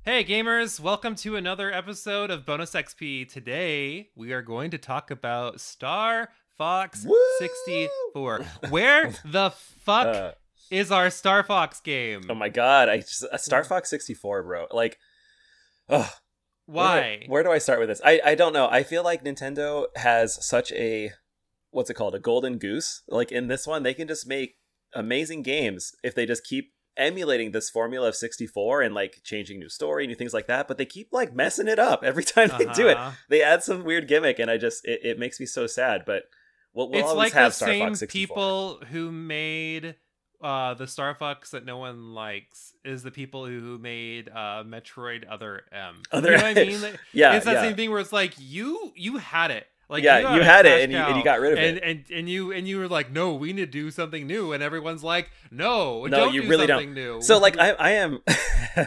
Hey gamers, welcome to another episode of Bonus XP. Today we are going to talk about Star Fox Woo! 64. Where the fuck is our Star Fox game? Oh my god, Star Fox 64, bro. Like, ugh. Why? Where do I start with this? I don't know. I feel like Nintendo has such a, what's it called? A golden goose. Like in this one, they can just make amazing games if they just keep emulating this formula of 64 and like changing new story, new things like that, but they keep like messing it up every time they do it. They add some weird gimmick and it makes me so sad, but we'll it's always like have the Star same Fox 64. people who made the Star Fox that no one likes is the people who made Metroid Other M. You know what I mean? Yeah, it's that same thing where it's like you had it. Like, yeah, you had it and you got rid of it. And you were like, no, we need to do something new. And everyone's like, no, you really don't. New. So like I am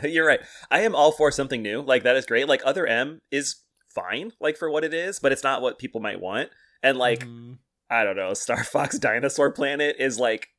you're right. I am all for something new. Like that is great. Like Other M is fine, like for what it is, but it's not what people might want. And like I don't know, Star Fox Dinosaur Planet is like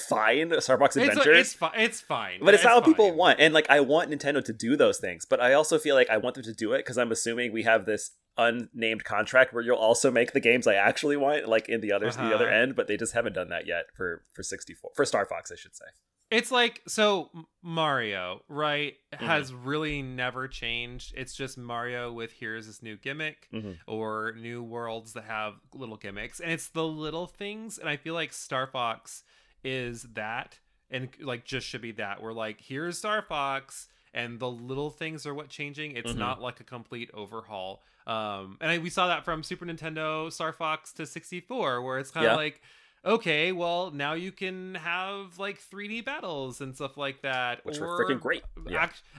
fine. Star Fox Adventure, it's fine, but it's not what people want. And like I want Nintendo to do those things, but I also feel like I want them to do it because I'm assuming we have this unnamed contract where you'll also make the games I actually want, like in the other end, but they just haven't done that yet for 64, for Star Fox I should say. It's like, so Mario, right, has really never changed. It's just Mario with here's this new gimmick or new worlds that have little gimmicks, and it's the little things. And I feel like Star Fox is that, and like just should be that. We're like, here's Star Fox, and the little things are what changing. It's not like a complete overhaul. And we saw that from Super Nintendo Star Fox to 64, where it's kind of like, okay, well, now you can have like 3D battles and stuff like that, which were freaking great.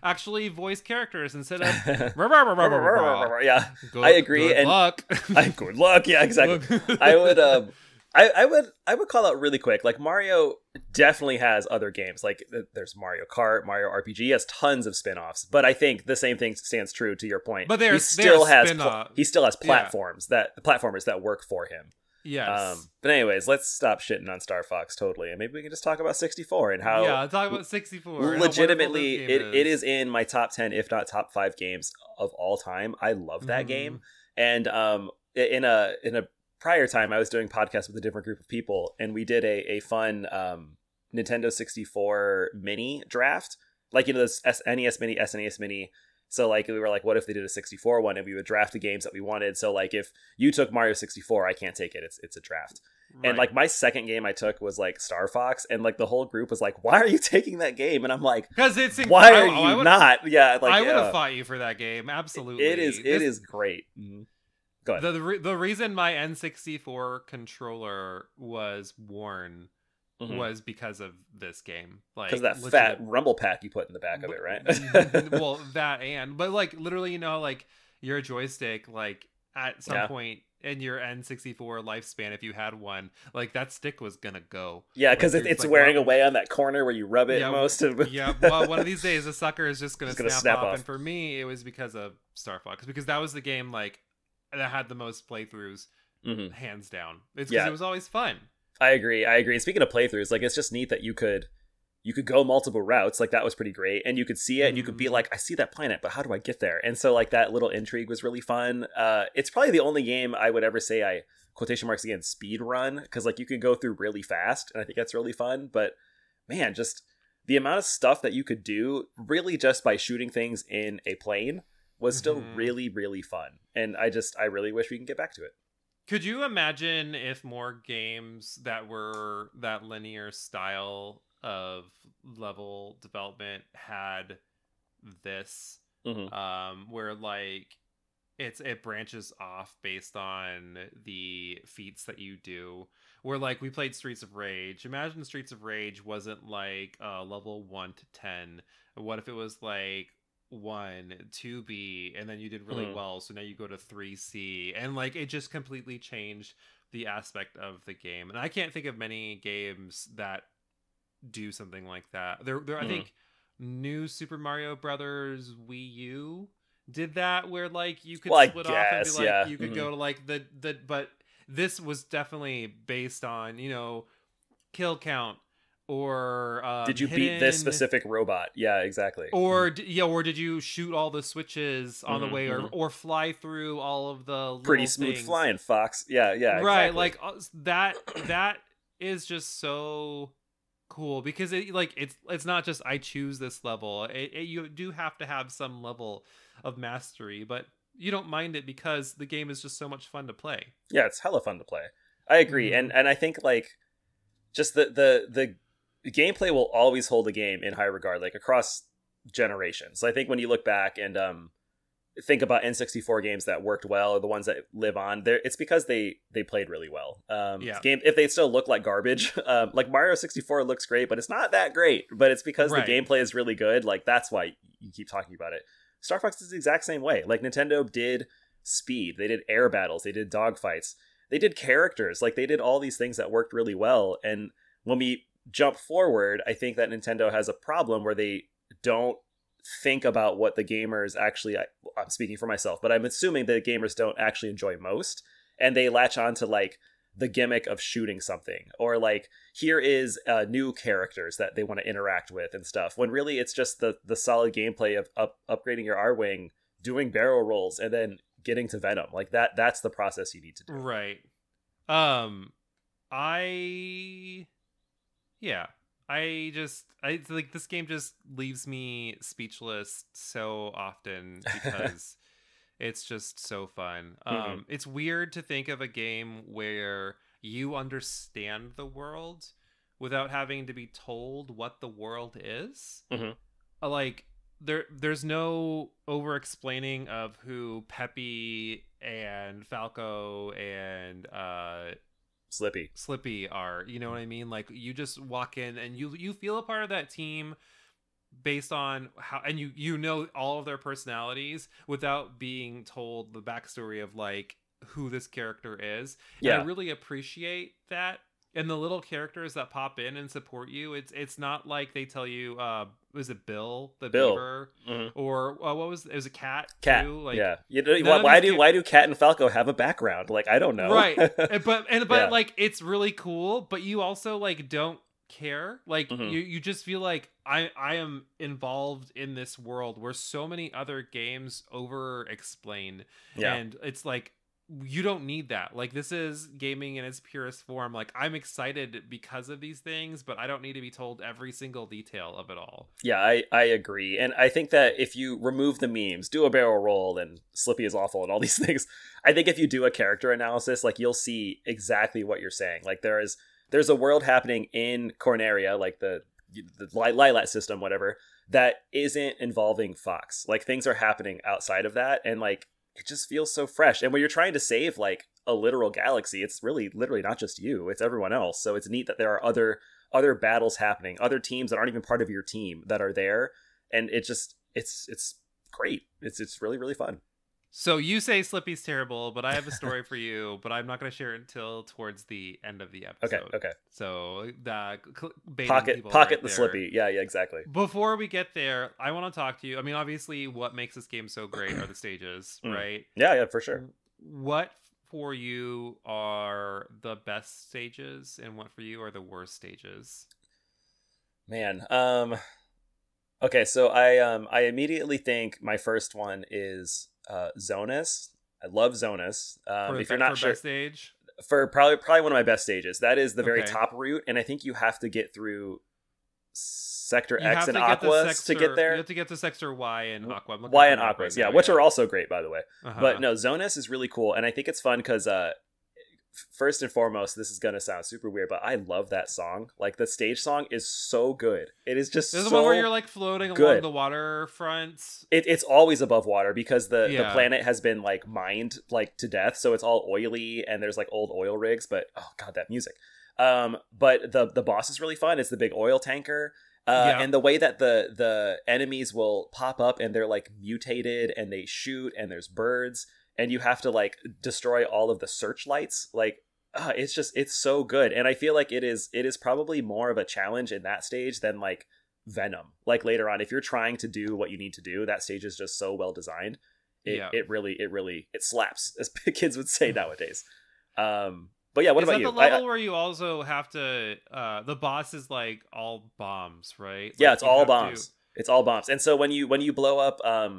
Actually, voice characters instead of yeah. Good, I agree. Good luck. Good luck. Yeah, exactly. I would call out really quick. Like Mario definitely has other games. Like there's Mario Kart, Mario RPG. He has tons of spin-offs. But I think the same thing stands true to your point. But he still has platformers that work for him. Yes. But anyways, let's stop shitting on Star Fox totally, and maybe we can just talk about 64 and how talk about 64. Legitimately, it is in my top 10, if not top 5 games of all time. I love that game. And in a prior time, I was doing podcasts with a different group of people, and we did a fun Nintendo 64 mini draft, like this NES mini, SNES mini. So like we were like, what if they did a 64 one, and we would draft the games that we wanted. So like if you took Mario 64, I can't take it. It's a draft. Right. And like my second game I took was like Star Fox, and like the whole group was like, why are you taking that game? And I'm like, because it's why are you not? Yeah, like I would have fought you for that game. Absolutely, it is great. Go ahead. The reason my N64 controller was worn was because of this game, like because that fat rumble pack you put in the back of it, right? Well, that but like literally, like your joystick, like at some point in your N64 lifespan, if you had one, like that stick was gonna go. Yeah, because it's like, wearing away on that corner where you rub it most of it. Yeah, well, one of these days the sucker is just gonna snap off. And for me, it was because of Star Fox, because that was the game like that had the most playthroughs, hands down. It's because it was always fun. I agree. And speaking of playthroughs, like it's just neat that you could go multiple routes. Like that was pretty great, and you could see it, and you could be like, I see that planet, but how do I get there? And so like that little intrigue was really fun. It's probably the only game I would ever say I quotation marks again speed run, because like you could go through really fast, and I think that's really fun. But man, just the amount of stuff that you could do really just by shooting things in a plane was still really, really fun. And I really wish we can get back to it. Could you imagine if more games that were that linear style of level development had this, where like it branches off based on the feats that you do? Where like we played Streets of Rage. Imagine Streets of Rage wasn't like level 1 to 10. What if it was like 1, 2B, and then you did really well, so now you go to 3C, and like it just completely changed the aspect of the game. And I can't think of many games that do something like that. There I think New Super Mario Brothers Wii U did that, where like you could split off and be like you could go to like the but this was definitely based on kill count, or did you beat this specific robot? Yeah, exactly. Or or did you shoot all the switches on the way, or fly through all of the little pretty smooth things? flying, Fox. Yeah, right. Exactly. Like that is just so cool, because it's not just I choose this level. You do have to have some level of mastery, but you don't mind it because the game is just so much fun to play. Yeah, it's hella fun to play. I agree. And I think like just the gameplay will always hold a game in high regard, like across generations. So I think when you look back and think about N64 games that worked well, or the ones that live on there, it's because they played really well. Game, if they still look like garbage, like Mario 64 looks great, but it's not that great, but it's because the gameplay is really good. Like that's why you keep talking about it. Star Fox is the exact same way. Like Nintendo did speed, they did air battles, they did dogfights, they did characters, like they did all these things that worked really well. And when we jump forward, I think that Nintendo has a problem where they don't think about what the gamers actually, I'm speaking for myself, but I'm assuming that gamers don't actually enjoy most, and they latch on to like the gimmick of shooting something, or like here is new characters that they want to interact with and stuff, when really it's just the solid gameplay of upgrading your R-Wing, doing barrel rolls, and then getting to Venom. Like that's the process you need to do. Right. I like this game just leaves me speechless so often because it's just so fun. It's weird to think of a game where you understand the world without having to be told what the world is. Like there's no over explaining of who Peppy and Falco and Slippy are, you know what I mean? Like you just walk in and you feel a part of that team based on how, and you know all of their personalities without being told the backstory of like who this character is. And I really appreciate that. And the little characters that pop in and support you, it's not like they tell you, was it Bill the beaver, or what was it? Was a cat too? Like, yeah. Why do Cat and Falco have a background? Like I don't know. Right, but like it's really cool. But you also like don't care. Like you just feel like I am involved in this world where so many other games over explain, and it's like, you don't need that. Like this is gaming in its purest form. Like I'm excited because of these things, but I don't need to be told every single detail of it all. Yeah, I agree. And I think that if you remove the memes, do a barrel roll, and Slippy is awful and all these things, I think if you do a character analysis, like you'll see exactly what you're saying. Like there's a world happening in Corneria, like the Lilat system, whatever, that isn't involving Fox. Like things are happening outside of that, and like it just feels so fresh. And when you're trying to save like a literal galaxy, it's really literally not just you, it's everyone else. So it's neat that there are other battles happening, other teams that aren't even part of your team that are there, and it's great. It's really, really fun. So you say Slippy's terrible, but I have a story for you, but I'm not going to share it until towards the end of the episode. Okay. So pocket the Slippy. Yeah, exactly. Before we get there, I want to talk to you. I mean, obviously, what makes this game so great are the stages, right? Yeah, for sure. What for you are the best stages, and what for you are the worst stages? Man, okay, so I immediately think my first one is Zonus. I love Zonus. If you're not sure, best stage, for probably one of my best stages. That is the very top route, and I think you have to get through Sector X and Aquas to get there. You have to get to Sector Y and Aqua. Y and Aquas, yeah, which are also great, by the way. But no, Zonus is really cool, and I think it's fun because first and foremost, this is gonna sound super weird, but I love that song. Like the stage song is so good. It is just the one where you're like floating along the waterfront. It's always above water because the planet has been like mined like to death, so it's all oily and there's like old oil rigs. But oh god, that music. But the boss is really fun. It's the big oil tanker. And the way that the enemies will pop up and they're like mutated and they shoot and there's birds. And you have to like destroy all of the searchlights. Like, it's so good. And I feel like it is probably more of a challenge in that stage than like Venom. Like later on, if you're trying to do what you need to do, that stage is just so well designed. It really slaps, as kids would say nowadays. But But yeah, what is about that you? the level where you also have to the boss is like all bombs, right? Yeah, Like, it's all bombs. It's all bombs. And so when you blow up, I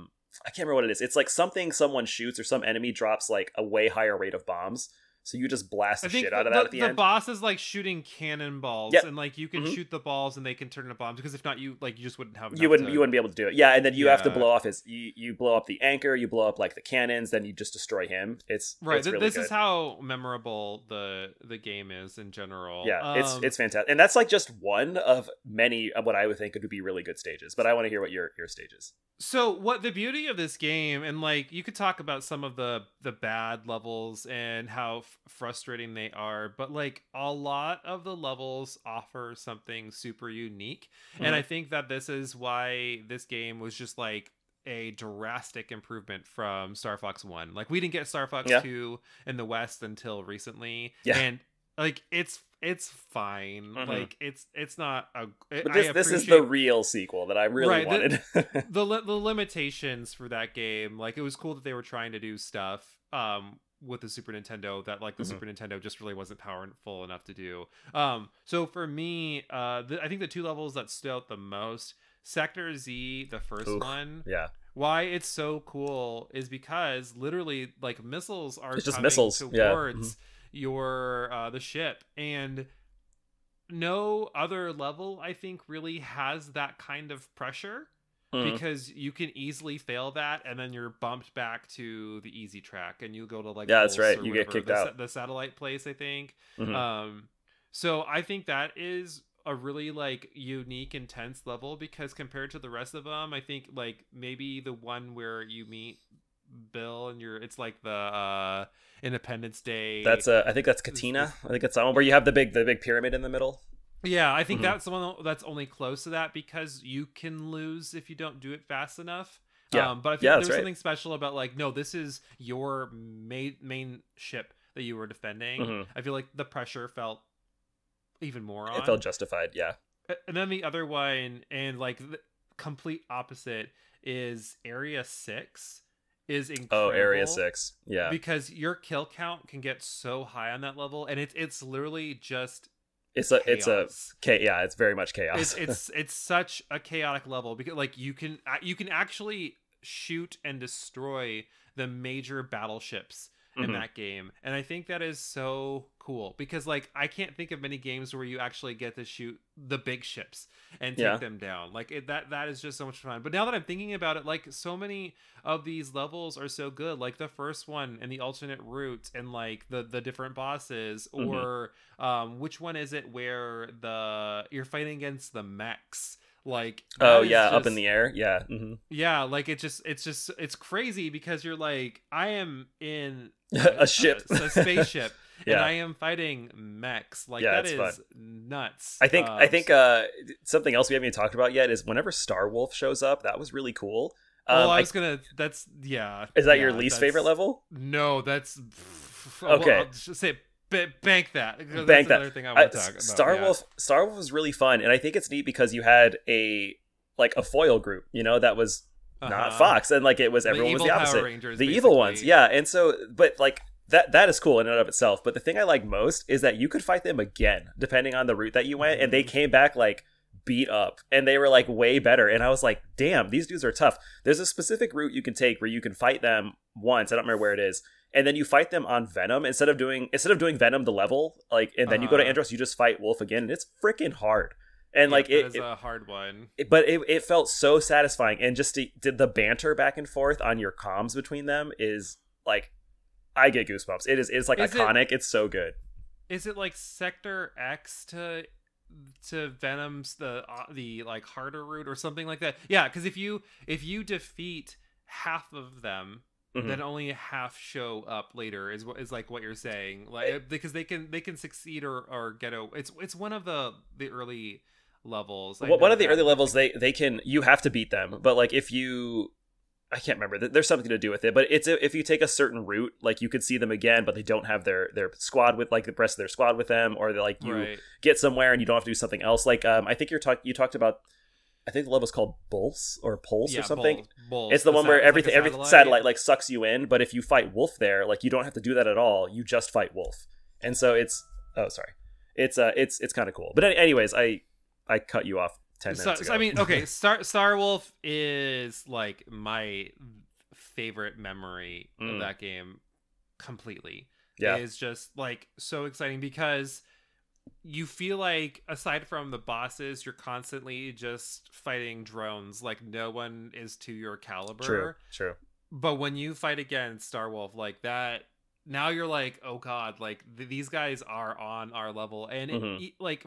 can't remember what it is. It's like something someone shoots or some enemy drops like a way higher rate of bombs. So you just blast the shit out of that at the end. The boss is like shooting cannonballs, and like you can shoot the balls and they can turn into bombs, because if not, you just wouldn't have enough. You wouldn't be able to do it. Yeah, and then you have to blow off you blow up the anchor, you blow up like the cannons, then you just destroy him. It's right. It's really this good. Is how memorable the game is in general. Yeah, it's fantastic, and that's like just one of many of what I would think would be really good stages. But I want to hear what your stage is. So what the beauty of this game, and like you could talk about some of the bad levels and how frustrating they are, but like a lot of the levels offer something super unique. And I think that this is why this game was just like a drastic improvement from Star Fox 1. Like, we didn't get Star Fox 2 in the West until recently. And like it's fine. Like it's not a but this is the real sequel that I really wanted. The limitations for that game, like, it was cool that they were trying to do stuff with the Super Nintendo that like the Super Nintendo just really wasn't powerful enough to do. So for me, I think the two levels that stood out the most, Sector Z, the first one. Yeah. Why it's so cool is because literally like missiles are just coming missiles towards your the ship, and no other level I think really has that kind of pressure, because you can easily fail that and then you're bumped back to the easy track and you go to like that's right, you whatever, get kicked out the satellite place, I think. So I think that is a really like unique, intense level, because compared to the rest of them, I think like maybe the one where you meet Bill and it's like the Independence Day, that's I think that's Katina. I think it's that one where you have the big pyramid in the middle. Yeah, I think that's the one that's only close to that, because you can lose if you don't do it fast enough. But I think there's something special about like, no, this is your main ship that you were defending. I feel like the pressure felt even more on. It felt justified, yeah. And then the other one, and like the complete opposite, is Area 6. Is incredible. Oh, Area 6. Yeah. Because your kill count can get so high on that level, and it's literally just it's very much chaos. It's such a chaotic level, because like you can actually shoot and destroy the major battleships in that game, and I think that is so cool, because like I can't think of many games where you actually get to shoot the big ships and take them down. Like that is just so much fun. But now that I'm thinking about it, like so many of these levels are so good, like the first one and the alternate route and like the different bosses, or which one is it where you're fighting against the mechs? Like, up in the air, yeah, like it's crazy, because you're like, I am in a ship, a spaceship, and I am fighting mechs. Like, that is fun. Nuts. I think something else we haven't even talked about yet is whenever Star Wolf shows up, that was really cool. Is that your least favorite level? No, that's okay. I'll just say bank that. Bank that. Another thing I want to talk about. Star Wolf was really fun, and I think it's neat because you had a foil group, that was not Fox, and like everyone was the opposite. Power Rangers, the evil ones, yeah. And so, but like that is cool in and of itself. But the thing I like most is that you could fight them again depending on the route that you went, and they came back like beat up, and they were like way better. And I was like, damn, these dudes are tough. There's a specific route you can take where you can fight them once. I don't remember where it is. And then you fight them on Venom instead of doing Venom the level, like, and then you go to Andros, you just fight Wolf again, and it's freaking hard. And like it is a hard one, but it felt so satisfying, and just did the banter back and forth on your comms between them is like, I get goosebumps. It's like iconic. It's so good. Is it like Sector X to Venom's the like harder route or something like that? Yeah, because if you defeat half of them, then only half show up later is like what you're saying, like, because they can succeed or get it's one of the early levels. One of the early levels they can, you have to beat them, but like if you, I can't remember, there's something to do with it, but it's if you take a certain route, like you could see them again, but they don't have their squad with, like, the rest of their squad with them, or they, like, you get somewhere and you don't have to do something else. Like I think you talked about, I think the level's called Pulse or something. Pulse. It's the one where every satellite like sucks you in, but if you fight Wolf there, like, you don't have to do that at all. You just fight Wolf. And so it's it's kind of cool. But anyways, I cut you off 10 minutes ago. So I mean, okay, Star Wolf is like my favorite memory of that game completely. Yeah. It's just like so exciting because you feel like aside from the bosses, you're constantly just fighting drones. Like no one is to your caliber. True. But when you fight against Star Wolf like that, now you're like, oh god, like these guys are on our level. And like,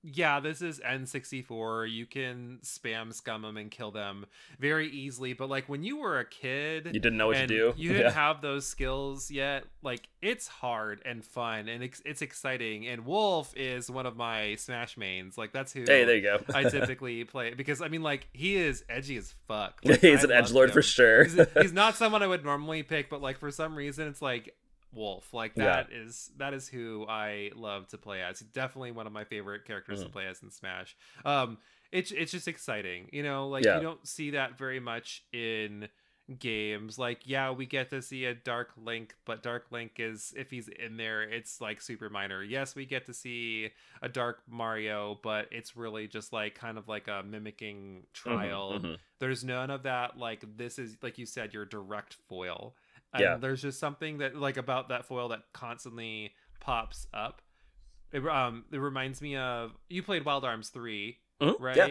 yeah, this is N64. You can spam scum them and kill them very easily. But like when you were a kid, you didn't know what to do. You didn't have those skills yet. Like it's hard and fun and it's exciting. And Wolf is one of my Smash mains. Like that's who. Hey, there you go. I typically play because I mean, like he is edgy as fuck. Like, he's an edgelord for sure. He's not someone I would normally pick, but like for some reason, it's like Wolf. Like that is who I love to play as. Definitely one of my favorite characters to play as in Smash. It's just exciting, you know, like you don't see that very much in games. Like yeah, we get to see a Dark Link, but Dark Link is, if he's in there, it's like super minor. Yes, we get to see a Dark Mario, but it's really just like kind of like a mimicking trial. There's none of that. Like this is, like you said, your direct foil. And there's just something that like about that foil that constantly pops up. It reminds me of, you played Wild Arms 3, right? Yeah.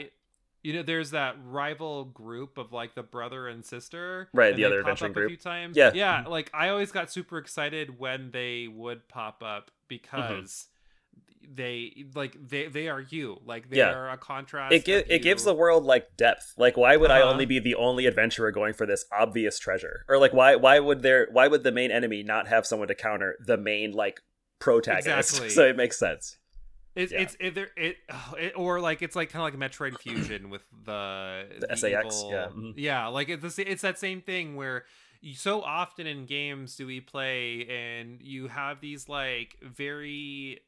You know, there's that rival group of like the brother and sister, right? The other adventuring group. A few times. Yeah. Yeah. Like I always got super excited when they would pop up because they are you, like they are a contrast. It gives the world like depth. Like why would I only be the only adventurer going for this obvious treasure? Or like why would the main enemy not have someone to counter the main like protagonist? Exactly. So it makes sense. Or like it's like kind of like Metroid Fusion with the SAX. Evil, yeah, like it's that same thing where so often in games do we play and you have these like very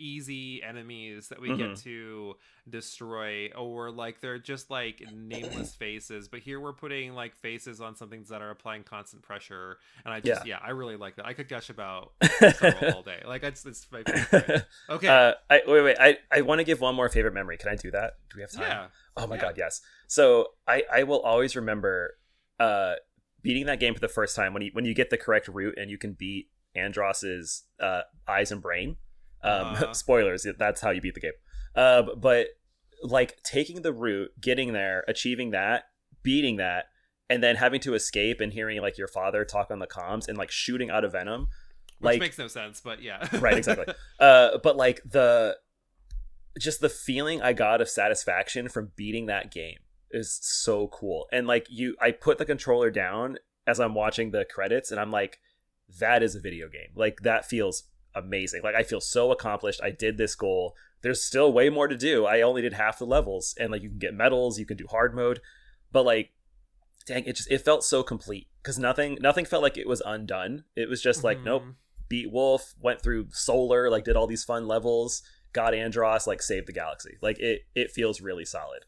easy enemies that we get to destroy, or like they're just like nameless faces, but here we're putting like faces on something that are applying constant pressure, and I just I really like that. I could gush about Star Wars all day. Like it's my favorite. Okay. I want to give one more favorite memory. Can I do that? Do we have time? Yeah. Oh my god, yes. So I will always remember beating that game for the first time when you get the correct route and you can beat Andross's eyes and brain. Spoilers, that's how you beat the game. But like taking the route, getting there, achieving that, beating that, and then having to escape and hearing like your father talk on the comms and like shooting out of venom, which makes no sense, but yeah. Right, exactly. But like the feeling I got of satisfaction from beating that game is so cool. And like I put the controller down as I'm watching the credits and I'm like, that is a video game. Like that feels amazing. Like I feel so accomplished. I did this goal. There's still way more to do. I only did half the levels, and like you can get medals, you can do hard mode, but like dang, it felt so complete because nothing felt like it was undone. It was just like nope, beat Wolf, went through Solar, like did all these fun levels, got Andross, like saved the galaxy. Like it feels really solid.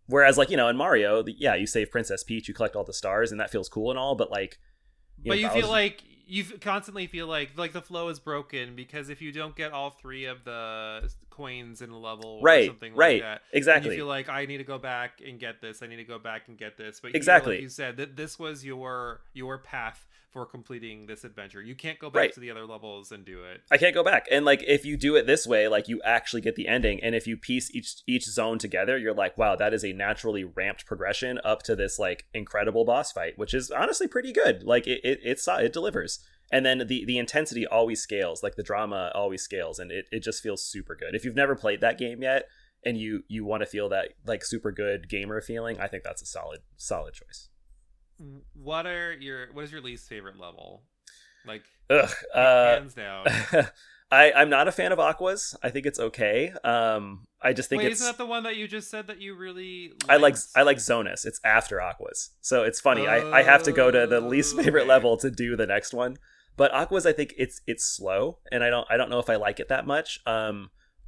Whereas like, you know, in Mario, you save Princess Peach, you collect all the stars, and that feels cool and all, but like you feel like you constantly feel like the flow is broken because if you don't get all 3 of the coins in a level or something like that, exactly, you feel like I need to go back and get this. I need to go back and get this. But exactly, like you said, that this was your path for completing this adventure. You can't go back to the other levels and do it. I can't go back. And like if you do it this way, like you actually get the ending. And if you piece each zone together, you're like, wow, that is a naturally ramped progression up to this like incredible boss fight, which is honestly pretty good. Like it delivers. And then the intensity always scales, like the drama always scales, and it just feels super good. If you've never played that game yet and you want to feel that like super good gamer feeling, I think that's a solid choice. What is your least favorite level? Like hands down. I'm not a fan of Aqua's. I think it's okay. I just think isn't that the one that you just said that you really liked? I like Zonus. It's after Aqua's. So it's funny. I have to go to the least favorite level to do the next one. But Aqua's, I think it's slow, and I don't know if I like it that much.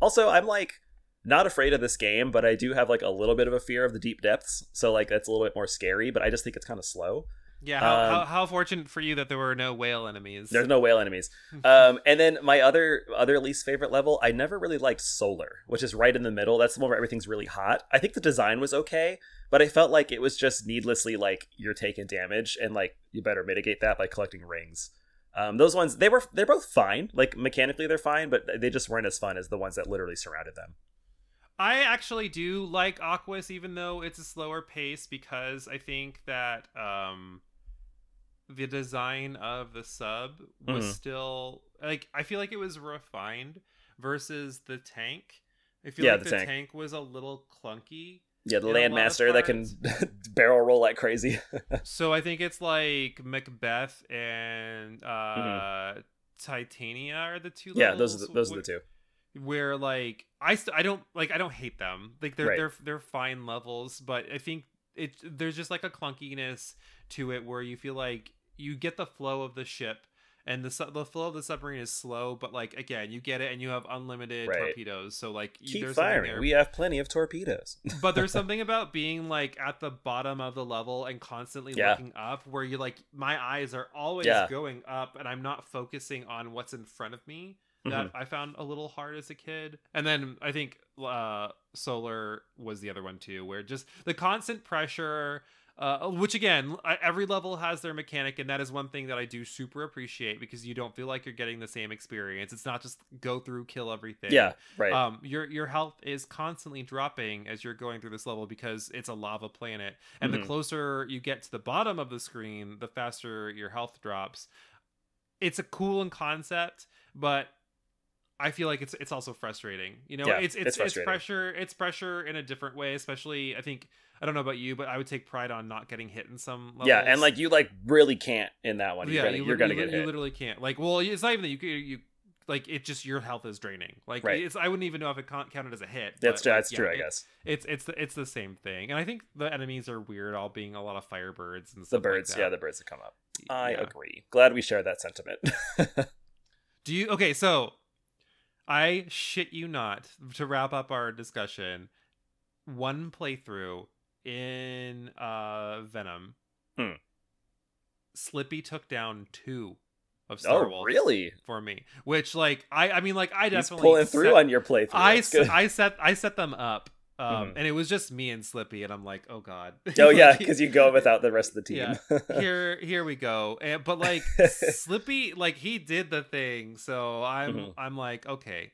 Also, I'm like not afraid of this game, but I do have like a little bit of a fear of the deep depths. So like that's a little bit more scary, but I just think it's kind of slow. Yeah, how fortunate for you that there were no whale enemies. There's no whale enemies. And then my other least favorite level, I never really liked Solar, which is right in the middle. That's the one where everything's really hot. I think the design was okay, but I felt like it was just needlessly like you're taking damage, and like you better mitigate that by collecting rings. Those ones, they're both fine. Like mechanically they're fine, but they just weren't as fun as the ones that literally surrounded them. I actually do like Aquas, even though it's a slower pace, because I think that the design of the sub was still like, I feel like it was refined versus the tank. I feel like the tank was a little clunky. Yeah, the Landmaster that can barrel roll like crazy. So I think it's like Macbeth and Titania are the two levels. Yeah, those are the two. Where like I don't hate them. Like they're fine levels, but I think there's just like a clunkiness to it where you feel like you get the flow of the ship, and the flow of the submarine is slow, but like again, you get it, and you have unlimited torpedoes. So like keep firing. We have plenty of torpedoes. But there's something about being like at the bottom of the level and constantly looking up, where you're like, my eyes are always going up, and I'm not focusing on what's in front of me. That I found a little hard as a kid. And then I think Solar was the other one too, where just the constant pressure, which again, every level has their mechanic, and that is one thing that I do super appreciate, because you don't feel like you're getting the same experience. It's not just go through, kill everything. Yeah, right. Your health is constantly dropping as you're going through this level, because it's a lava planet. And the closer you get to the bottom of the screen, the faster your health drops. It's a cool concept, but I feel like it's also frustrating. You know, it's pressure. It's pressure in a different way. Especially, I think, I don't know about you, but I would take pride on not getting hit in some levels. Yeah, and like you like really can't in that one. You're gonna get hit. You literally can't. Like, well, it's not even that you like, it just, your health is draining. Like, I wouldn't even know if it counted as a hit. That's true, I guess. It's the same thing, and I think the enemies are weird, all being a lot of firebirds and stuff. The birds, like that. The birds that come up. I agree. Glad we share that sentiment. Okay, so I shit you not, to wrap up our discussion, one playthrough in Venom, Slippy took down 2 of Star Wolf. Really? For me, which like I mean like I definitely pulling through on your playthrough. I set them up. And it was just me and Slippy, and I'm like, oh god. Oh yeah, because you go without the rest of the team. Here we go. But like Slippy, like he did the thing, so I'm like, okay,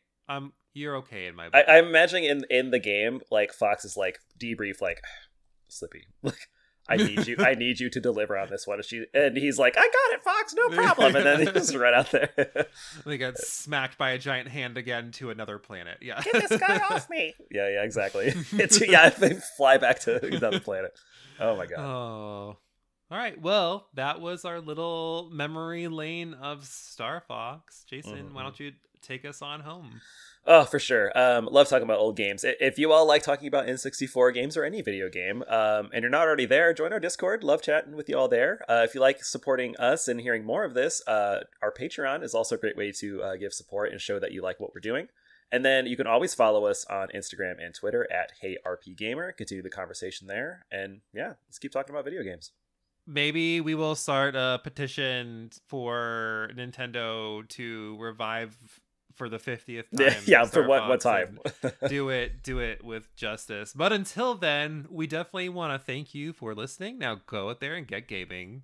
you're okay in my book. I'm imagining in the game, like Fox is like debrief, like Slippy, like I need you to deliver on this one. And he's like, I got it, Fox, no problem. And then he just run out there. They got smacked by a giant hand again to another planet. Yeah. Get this guy off me. Yeah, exactly. They fly back to another planet. Oh my god. Oh. All right. Well, that was our little memory lane of Star Fox. Jason, why don't you take us on home? Oh, for sure. Love talking about old games. If you all like talking about N64 games or any video game, and you're not already there, join our Discord. Love chatting with you all there. If you like supporting us and hearing more of this, our Patreon is also a great way to give support and show that you like what we're doing. And then you can always follow us on Instagram and Twitter at HeyRPGaymer. Continue the conversation there. And yeah, let's keep talking about video games. Maybe we will start a petition for Nintendo to revive for the 50th time. Yeah, for what time? do it with justice. But until then, we definitely want to thank you for listening. Now go out there and get gaming.